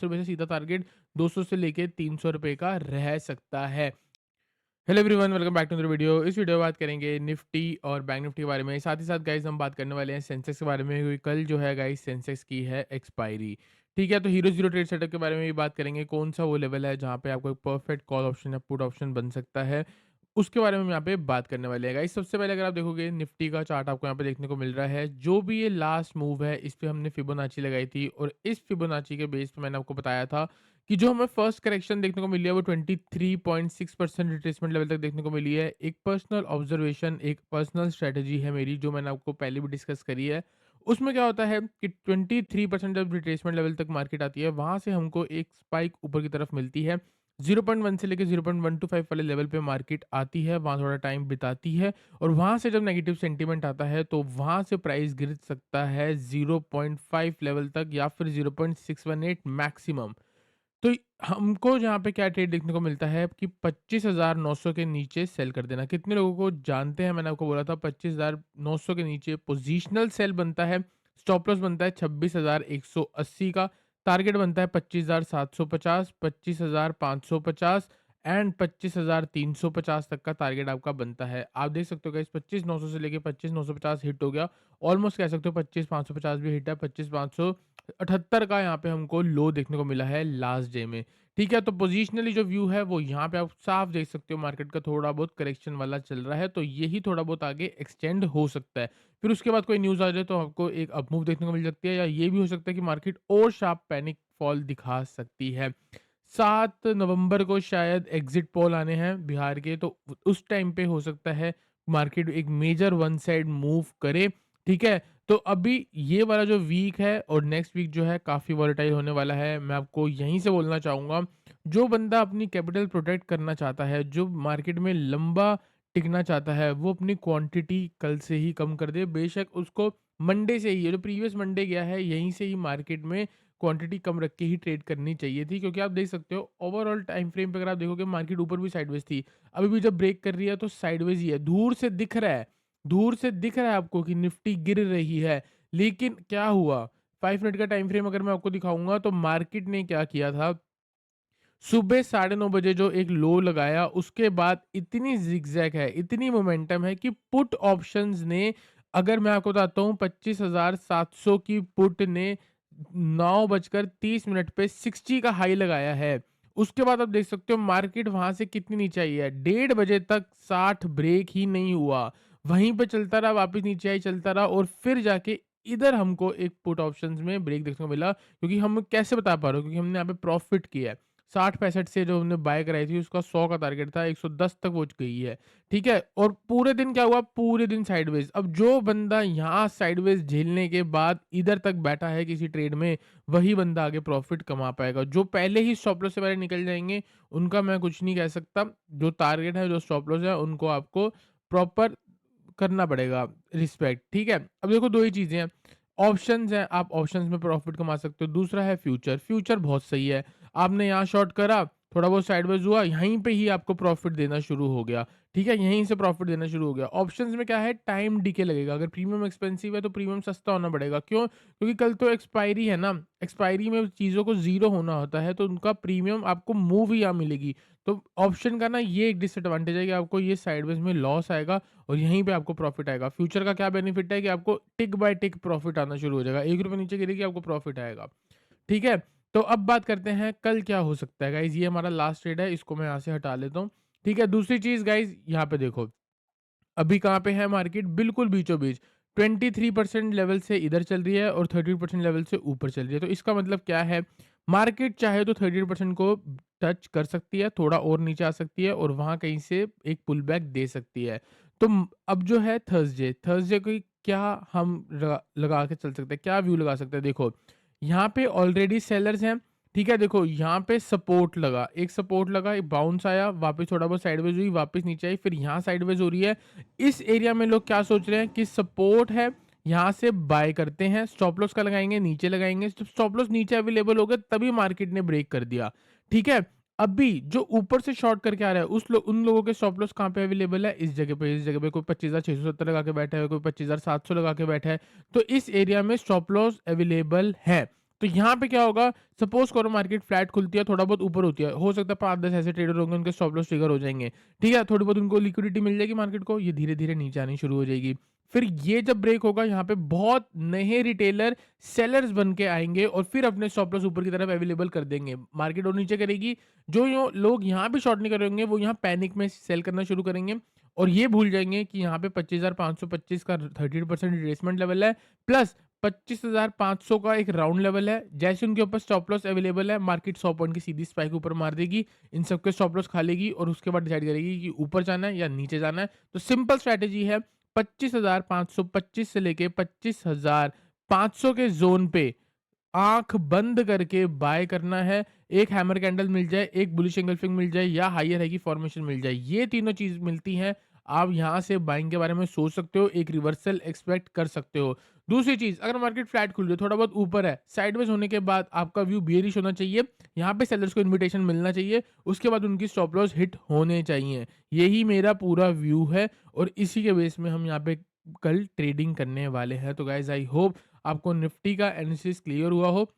रुपए से सीधा टारगेट 200 से लेके 300 रुपए का रह सकता है। Hello everyone, welcome back to the video. इस वीडियो में बात करेंगे निफ्टी और बैंक निफ्टी के बारे में। साथ ही साथ गाइस हम बात करने वाले हैं सेंसेक्स के बारे में, क्योंकि कल जो है गाइस सेंसेक्स की है एक्सपायरी। ठीक है, तो हीरो जीरो ट्रेड सेटअप के बारे में भी बात करेंगे। कौन सा वो लेवल है जहाँ पे आपको एक परफेक्ट कॉल ऑप्शन या पुट ऑप्शन बन सकता है, उसके बारे में हम यहाँ पे बात करने वाले हैं गाइस। सबसे पहले अगर आप देखोगे निफ्टी का चार्ट आपको यहाँ पे देखने को मिल रहा है। जो भी ये लास्ट मूव है इस पे हमने फिबोनाची लगाई थी, और इस फिबोनाची के बेस पे मैंने आपको बताया था कि जो हमें फर्स्ट करेक्शन देखने को मिली है वो 23.6% रिट्रेसमेंट लेवल तक देखने को मिली है। एक पर्सनल ऑब्जर्वेशन, एक पर्सनल स्ट्रेटजी है मेरी, जो मैंने आपको पहले भी डिस्कस करी है। उसमें क्या होता है कि 23% जब रिट्रेसमेंट लेवल तक मार्केट आती है, वहां से हमको एक स्पाइक ऊपर की तरफ मिलती है। 0.1 से लेकर 0.125 वाले लेवल पे मार्केट आती है, वहां थोड़ा टाइम बिताती है, और वहां से जब नेगेटिव सेंटीमेंट आता है तो वहां से प्राइस गिर सकता है 0.5 लेवल तक, या फिर 0.618 मैक्सिमम। तो हमको जहाँ पे क्या ट्रेड देखने को मिलता है कि 25,900 के नीचे सेल कर देना। कितने लोगों को जानते हैं, मैंने आपको बोला था 25,900 के नीचे पोजीशनल सेल बनता है। स्टॉप लॉस बनता है 26,180 का। टारगेट बनता है 25,750, 25,550 एंड 25,350 तक का टारगेट आपका बनता है। आप देख सकते हो गाइस 25,900 से लेके 25,950 हिट हो गया। ऑलमोस्ट कह सकते हो 25,550 भी हिट है। 25,578 का यहाँ पे हमको लो देखने को मिला है लास्ट डे में। ठीक है, तो पोजिशनली जो व्यू है वो यहाँ पे आप साफ देख सकते हो, मार्केट का थोड़ा बहुत करेक्शन वाला चल रहा है, तो यही थोड़ा बहुत आगे एक्सटेंड हो सकता है। फिर उसके बाद कोई न्यूज़ आ जाए तो आपको एक अपमूव देखने को मिल सकती है, या ये भी हो सकता है कि मार्केट और शार्प पैनिक फॉल दिखा सकती है। 7 नवंबर को शायद एग्जिट पोल आने हैं बिहार के, तो उस टाइम पे हो सकता है मार्केट एक मेजर वन साइड मूव करे। ठीक है, तो अभी ये वाला जो वीक है और नेक्स्ट वीक जो है काफ़ी वॉलेटाइल होने वाला है। मैं आपको यहीं से बोलना चाहूँगा, जो बंदा अपनी कैपिटल प्रोटेक्ट करना चाहता है, जो मार्केट में लंबा टिकना चाहता है, वो अपनी क्वांटिटी कल से ही कम कर दे। बेशक उसको मंडे से ही, ये जो प्रीवियस मंडे गया है, यहीं से ही मार्केट में क्वांटिटी कम रख के ही ट्रेड करनी चाहिए थी, क्योंकि आप देख सकते हो ओवरऑल टाइम फ्रेम पे अगर आप देखोगे मार्केट ऊपर भी साइडवेज थी। अभी भी जब ब्रेक कर रही है तो साइडवेज ही है, दूर से दिख रहा है। दूर से दिख रहा है आपको कि निफ्टी गिर रही है, लेकिन क्या हुआ? 5 मिनट का टाइम फ्रेम अगर मैं आपको दिखाऊँगा तो मार्केट ने क्या किया था, सुबह 9:30 बजे जो एक लो लगाया, उसके बाद इतनी ज़िगज़ैग है, इतनी मोमेंटम है कि पुट ऑप्शंस ने, अगर मैं आपको बताता हूँ 25,700 की पुट ने 9 बजकर 30 मिनट पे 60 का हाई लगाया है। उसके बाद आप देख सकते हो मार्केट वहाँ से कितनी नीचे आई है, 1:30 बजे तक 60 ब्रेक ही नहीं हुआ। वहीं पे चलता रहा, वापस नीचे आई, चलता रहा, और फिर जाके इधर हमको एक पुट ऑप्शंस में ब्रेक देखने को मिला। क्योंकि हम कैसे बता पा रहे हो, क्योंकि हमने यहाँ पे प्रॉफिट किया है। 60-65 से जो हमने बाय कराई थी उसका 100 का टारगेट था, 110 तक पहुँच गई है। ठीक है? और पूरे दिन क्या हुआ? पूरे दिन साइडवेज। अब जो बंदा यहाँ साइडवेज झेलने के बाद इधर तक बैठा है किसी ट्रेड में, वही बंदा आगे प्रॉफिट कमा पाएगा। जो पहले ही स्टॉप लॉस से पहले निकल जाएँगे, उनका मैं कुछ नहीं कह सकता। जो टारगेट है, जो स्टॉप लॉस है, उनको आपको प्रॉपर करना पड़ेगा रिस्पेक्ट। ठीक है? अब देखो 2 ही चीज़ें हैं। ऑप्शंस हैं, आप ऑप्शंस में प्रॉफिट कमा सकते हो। दूसरा है फ्यूचर। फ्यूचर बहुत सही है। आपने यहाँ शॉर्ट करा, थोड़ा बहुत साइडवेज हुआ, यहीं पे ही आपको प्रॉफिट देना शुरू हो गया। ठीक है? यहीं से प्रॉफिट देना शुरू हो गया। ऑप्शंस में क्या है, टाइम डिके लगेगा। अगर प्रीमियम एक्सपेंसिव है तो प्रीमियम सस्ता होना पड़ेगा। क्यों? क्योंकि कल तो एक्सपायरी है ना, एक्सपायरी में चीज़ों को ज़ीरो होना होता है, तो उनका प्रीमियम आपको मूव ही यहाँ मिलेगी। तो ऑप्शन का ना ये एक डिसएडवांटेज है कि आपको ये साइडवेज में लॉस आएगा और यहीं पे आपको प्रॉफिट आएगा। फ्यूचर का क्या बेनिफिट है कि आपको टिक बाय टिक प्रॉफिट आना शुरू हो जाएगा। ₹1 नीचे गिरेगी, आपको प्रॉफिट आएगा। ठीक है? तो अब बात करते हैं कल क्या हो सकता है गाइज़। ये हमारा लास्ट ट्रेड है, इसको मैं यहाँ से हटा लेता हूँ। ठीक है? दूसरी चीज़ गाइज़, यहाँ पे देखो, अभी कहाँ पे है मार्केट? बिल्कुल बीचों-बीच 23% लेवल से इधर चल रही है और 30% लेवल से ऊपर चल रही है। तो इसका मतलब क्या है? मार्केट चाहे तो 30% को टच कर सकती है, थोड़ा और नीचे आ सकती है, और वहाँ कहीं से एक पुल बैक दे सकती है। तो अब जो है थर्सडे, थर्सडे को क्या हम लगा लगा के चल सकते हैं? क्या व्यू लगा सकते हैं? देखो, यहाँ पे ऑलरेडी सेलर्स हैं। ठीक है? देखो, यहाँ पे सपोर्ट लगा, एक सपोर्ट लगा, एक बाउंस आया, वापस थोड़ा बहुत साइडवेज हुई, वापस नीचे आई, फिर यहाँ साइडवेज हो रही है। इस एरिया में लोग क्या सोच रहे हैं कि सपोर्ट है, यहाँ से बाय करते हैं। स्टॉप लॉस का लगाएँगे, नीचे लगाएँगे। जब स्टॉप लॉस नीचे अवेलेबल हो गए तभी मार्केट ने ब्रेक कर दिया। ठीक है? अभी जो ऊपर से शॉर्ट करके आ रहा है, उन लोगों के स्टॉप लॉस कहाँ पे अवेलेबल है? इस जगह पे कोई 25,670 लगा के बैठा है, कोई 25,700 लगा के बैठा है। तो इस एरिया में स्टॉप लॉस अवेलेबल है। तो यहाँ पे क्या होगा, सपोज करो मार्केट फ्लैट खुलती है, थोड़ा बहुत ऊपर होती है, हो सकता है 5-10 ऐसे ट्रेडर होंगे, उनके स्टॉप लॉस ट्रिगर हो जाएँगे, ठीक है? थोड़ी बहुत उनको लिक्विडिटी मिल जाएगी मार्केट को, ये धीरे-धीरे नीचे आनी शुरू हो जाएगी। फिर ये जब ब्रेक होगा, यहाँ पे बहुत नए रिटेलर सेलर्स बन के आएँगे और फिर अपने स्टॉप लॉस ऊपर की तरफ अवेलेबल कर देंगे। मार्केट और नीचे करेगी, जो यो लोग यहाँ पे शॉर्ट नहीं कर रहे होंगे, वो यहाँ पैनिक में सेल करना शुरू करेंगे और ये भूल जाएँगे कि यहाँ पे 25,525 का 30% रिट्रेसमेंट लेवल है, प्लस 25,500 का एक राउंड लेवल है। जैसे उनके ऊपर स्टॉप लॉस अवेलेबल है, मार्केट 100 पॉइंट की सीधी स्पाइक ऊपर मार देगी, इन सबके स्टॉप लॉस खा लेगी और उसके बाद डिसाइड करेगी कि ऊपर जाना है या नीचे जाना है। तो सिंपल स्ट्रैटेजी है, 25,525 से लेके 25,500 के ज़ोन पे आँख बंद करके बाय करना है। एक हैमर कैंडल मिल जाए, एक बुलिश एंगल्फिंग मिल जाए या हायर हाई की फॉर्मेशन मिल जाए। ये तीनों चीज़ मिलती हैं, आप यहाँ से बाइंग के बारे में सोच सकते हो, एक रिवर्सल एक्सपेक्ट कर सकते हो। दूसरी चीज़, अगर मार्केट फ्लैट खुल रही है, थोड़ा बहुत ऊपर है, साइडवेज होने के बाद आपका व्यू बेयरिश होना चाहिए। यहाँ पे सेलर्स को इन्विटेशन मिलना चाहिए, उसके बाद उनकी स्टॉप लॉस हिट होने चाहिए। यही मेरा पूरा व्यू है और इसी के बेस में हम यहाँ पे कल ट्रेडिंग करने वाले हैं। तो गाइज़ आई होप आपको निफ्टी का एनालिसिस क्लियर हुआ हो।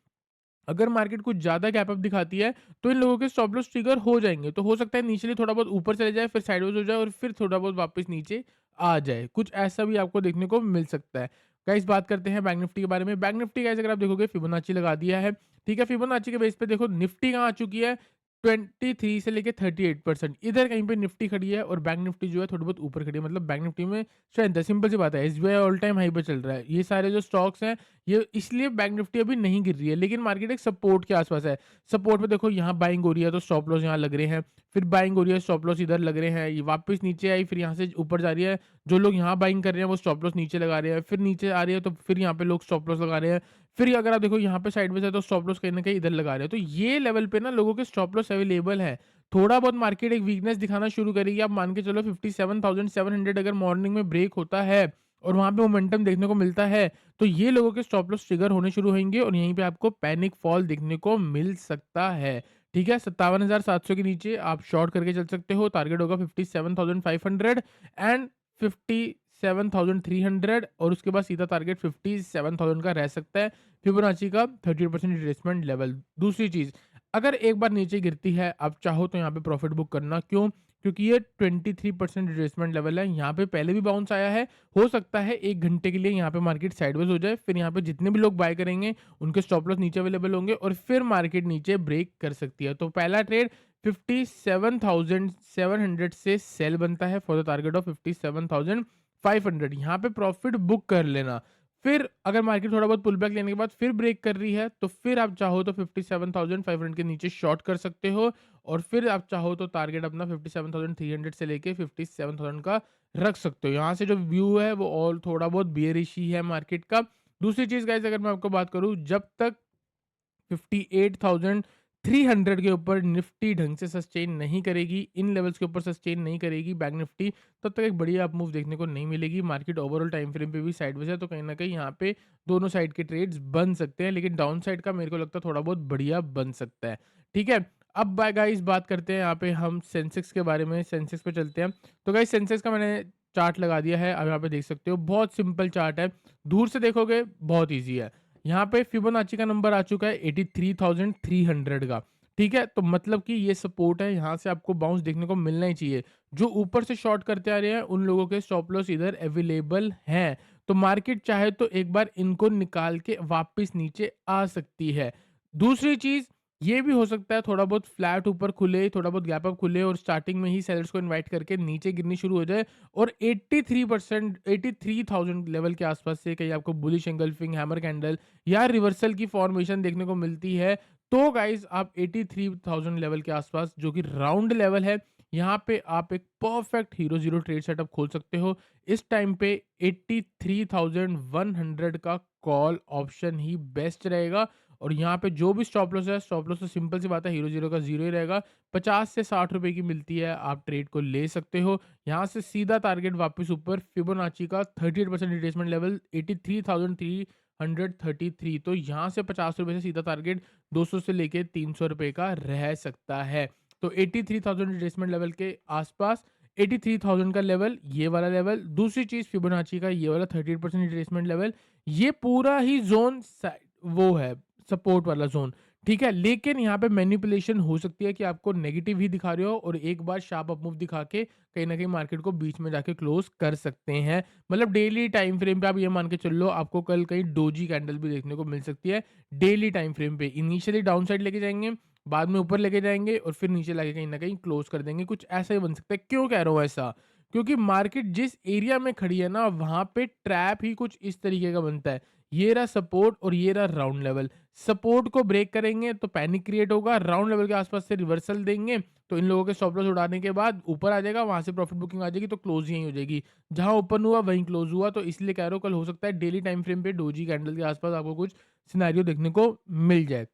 अगर मार्केट कुछ ज़्यादा गैप अप दिखाती है, तो इन लोगों के स्टॉप लॉस ट्रिगर हो जाएँगे। तो हो सकता है इनिशियली थोड़ा बहुत ऊपर चले जाए, फिर साइडवेज़ हो जाए और फिर थोड़ा बहुत वापस नीचे आ जाए। कुछ ऐसा भी आपको देखने को मिल सकता है। गाइस बात करते हैं बैंक निफ्टी के बारे में। बैंक निफ्टी गाइस अगर आप देखोगे फिबोनाची लगा दिया है, ठीक है? फिबोनाची के बेस पे देखो निफ्टी कहाँ आ चुकी है, 23 से लेके 38%। इधर कहीं पे निफ्टी खड़ी है और बैंक निफ्टी जो है थोड़ी बहुत ऊपर खड़ी है। मतलब बैंक निफ्टी में स्ट्रेंथ है, सिंपल सी बात है। एसबीआई ऑल टाइम हाई पे चल रहा है। ये सारे जो स्टॉक्स हैं, ये इसलिए बैंक निफ्टी अभी नहीं गिर रही है, लेकिन मार्केट एक सपोर्ट के आसपास है। सपोर्ट पे देखो यहाँ बाइंग हो रही है तो स्टॉप लॉस यहाँ लग रहे हैं, फिर बाइंग हो रही है स्टॉप लॉस इधर लग रहे हैं, ये वापस नीचे आई फिर यहाँ से ऊपर जा रही है। जो लोग यहाँ बाइंग कर रहे हैं वो स्टॉप लॉस नीचे लगा रहे हैं, फिर नीचे आ रही है तो फिर यहाँ पे लोग स्टॉप लॉस लगा रहे हैं। फिर अगर आप देखो यहाँ पे साइडवेज है तो स्टॉप लॉस कहीं न कहीं इधर लगा रहे हैं। तो ये लेवल पे ना लोगों के स्टॉप लॉस अवेलेबल है। थोड़ा बहुत मार्केट एक वीकनेस दिखाना शुरू करेगी, आप मान के चलो 57,700 अगर मॉर्निंग में ब्रेक होता है और वहाँ पे मोमेंटम देखने को मिलता है, तो ये लोगों के स्टॉप लॉस ट्रिगर होने शुरू होंगे और यहीं पे आपको पैनिक फॉल देखने को मिल सकता है। ठीक है? 57,700 के नीचे आप शॉर्ट करके चल सकते हो, टारगेट होगा 57,500 एंड 57,300 और उसके बाद सीधा टारगेट 57,000 का रह सकता है। फिबोनाची का 30% रिट्रेसमेंट लेवल। दूसरी चीज़, अगर एक बार नीचे गिरती है, आप चाहो तो यहाँ पे प्रॉफिट बुक करना, क्यों? क्योंकि ये 23% रिट्रेसमेंट लेवल है, यहाँ पे पहले भी बाउंस आया है, हो सकता है 1 घंटे के लिए यहाँ पे मार्केट साइडवेज हो जाए, फिर यहाँ पे जितने भी लोग बाय करेंगे, उनके स्टॉप लॉस नीचे अवेलेबल होंगे और फिर मार्केट नीचे ब्रेक कर सकती है। तो पहला ट्रेड 57,700 से सेल बनता है फॉर द टारगेट ऑफ 57,500, यहाँ पे प्रॉफिट बुक कर लेना। फिर अगर मार्केट थोड़ा बहुत पुल बैक लेने के बाद फिर ब्रेक कर रही है, तो फिर आप चाहो तो 57,500 के नीचे शॉर्ट कर सकते हो और फिर आप चाहो तो टारगेट अपना 57,300 से लेके 57,000 का रख सकते हो। यहाँ से जो व्यू है वो और थोड़ा बहुत बेयरिश ही है मार्केट का। दूसरी चीज़ गाइस अगर मैं आपको बात करूँ, जब तक 58,300 के ऊपर निफ्टी ढंग से सस्टेन नहीं करेगी, इन लेवल्स के ऊपर सस्टेन नहीं करेगी बैंक निफ्टी, तब तक एक बढ़िया अप मूव देखने को नहीं मिलेगी। मार्केट ओवरऑल टाइम फ्रेम पे भी साइडवेज है, तो कहीं न कहीं यहाँ पे दोनों साइड के ट्रेड्स बन सकते हैं, लेकिन डाउन साइड का मेरे को लगता है थोड़ा बहुत बढ़िया बन सकता है। ठीक है? अब गाइस बात करते हैं यहाँ पे हम सेंसेक्स के बारे में, सेंसेक्स पे चलते हैं। तो गाइस सेंसेक्स का मैंने चार्ट लगा दिया है, अब यहाँ पे देख सकते हो, बहुत सिंपल चार्ट है। दूर से देखोगे बहुत ईज़ी है। यहाँ पे फिबोनाची का नंबर आ चुका है 83,300 का, ठीक है? तो मतलब कि ये सपोर्ट है, यहाँ से आपको बाउंस देखने को मिलना ही चाहिए। जो ऊपर से शॉर्ट करते आ रहे हैं, उन लोगों के स्टॉप लॉस इधर अवेलेबल हैं। तो मार्केट चाहे तो एक बार इनको निकाल के वापस नीचे आ सकती है। दूसरी चीज़, ये भी हो सकता है थोड़ा बहुत फ्लैट ऊपर खुले, थोड़ा बहुत गैप अप खुले और स्टार्टिंग में ही सेलर्स को इन्वाइट करके नीचे गिरनी शुरू हो जाए और 83% 83,000 लेवल के आसपास से कहीं आपको बुलिश एंगल्फिंग हैमर कैंडल या रिवर्सल की फॉर्मेशन देखने को मिलती है, तो गाइस आप 83,000 लेवल के आसपास, जो कि राउंड लेवल है, यहाँ पे आप एक perfect hero zero trade setup खोल सकते हो। इस टाइम पे 83,100 का कॉल ऑप्शन ही बेस्ट रहेगा और यहाँ पे जो भी स्टॉप लॉस है, स्टॉप लॉस तो सिंपल सी बात है, हीरो जीरो का जीरो ही रहेगा। 50 से 60 रुपए की मिलती है, आप ट्रेड को ले सकते हो। यहाँ से सीधा टारगेट वापस ऊपर, फिबोनाची का 38% रिट्रेसमेंट लेवल 83,333, तो यहाँ से 50 रुपए से सीधा टारगेट 200 से लेके 300 रुपए का रह सकता है। तो 83,000 रिट्रेसमेंट लेवल के आसपास, 83,000 का लेवल, ये वाला लेवल। दूसरी चीज़ फिबोनाची का ये वाला 38% रिट्रेसमेंट लेवल, ये पूरा ही ज़ोन वो है, सपोर्ट वाला ज़ोन, ठीक है? लेकिन यहाँ पे मैनिपुलेशन हो सकती है कि आपको नेगेटिव ही दिखा रहे हो और एक बार शार्प अप मूव दिखा के कहीं न कहीं मार्केट को बीच में जाके क्लोज़ कर सकते हैं। मतलब डेली टाइम फ्रेम पे आप ये मान के चल लो, आपको कल कहीं डोजी कैंडल भी देखने को मिल सकती है। डेली टाइम फ्रेम पे इनिशियली डाउन साइड लेके जाएँगे, बाद में ऊपर लेके जाएँगे और फिर नीचे लाके कहीं न कहीं क्लोज़ कर देंगे। कुछ ऐसा ही बन सकता है। क्यों कह रहा हूँ ऐसा? क्योंकि मार्केट जिस एरिया में खड़ी है ना, वहाँ पे ट्रैप ही कुछ इस तरीके का बनता है। ये रहा सपोर्ट और ये रहा राउंड लेवल। सपोर्ट को ब्रेक करेंगे तो पैनिक क्रिएट होगा, राउंड लेवल के आसपास से रिवर्सल देंगे तो इन लोगों के स्टॉप लॉस उड़ाने के बाद ऊपर आ जाएगा, वहाँ से प्रॉफिट बुकिंग आ जाएगी तो क्लोज़ यहीं हो जाएगी। जहाँ ओपन हुआ वहीं क्लोज़ हुआ, तो इसलिए कह रहा हूँ कल हो सकता है डेली टाइम फ्रेम पे डोजी कैंडल के आसपास आपको कुछ सिनेरियो देखने को मिल जाए।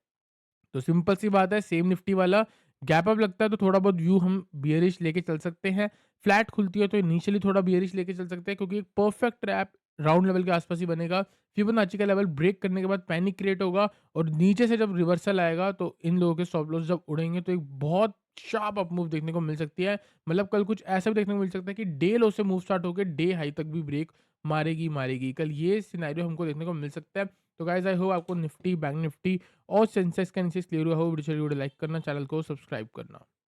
तो सिंपल सी बात है, सेम निफ्टी वाला गैप अप लगता है तो थोड़ा बहुत व्यू हम बियरिश लेके चल सकते हैं। फ्लैट खुलती है तो इनिशियली थोड़ा बियरिश लेके चल सकते हैं, क्योंकि एक परफेक्ट ट्रैप राउंड लेवल के आसपास ही बनेगा। फिबोनाची का लेवल ब्रेक करने के बाद पैनिक क्रिएट होगा और नीचे से जब रिवर्सल आएगा तो इन लोगों के स्टॉप लॉस जब उड़ेंगे तो एक बहुत शार्प अप मूव देखने को मिल सकती है। मतलब कल कुछ ऐसा भी देखने को मिल सकता है कि डे लो से मूव स्टार्ट होकर डे हाई तक भी ब्रेक मारेगी। कल ये सिनेरियो हमको देखने को मिल सकता है। तो गाइस आई होप आपको निफ्टी, बैंक निफ्टी और सेंसेक्स का एनालिसिस क्लियर हुआ हो। वीडियो लाइक करना, चैनल को सब्सक्राइब करना।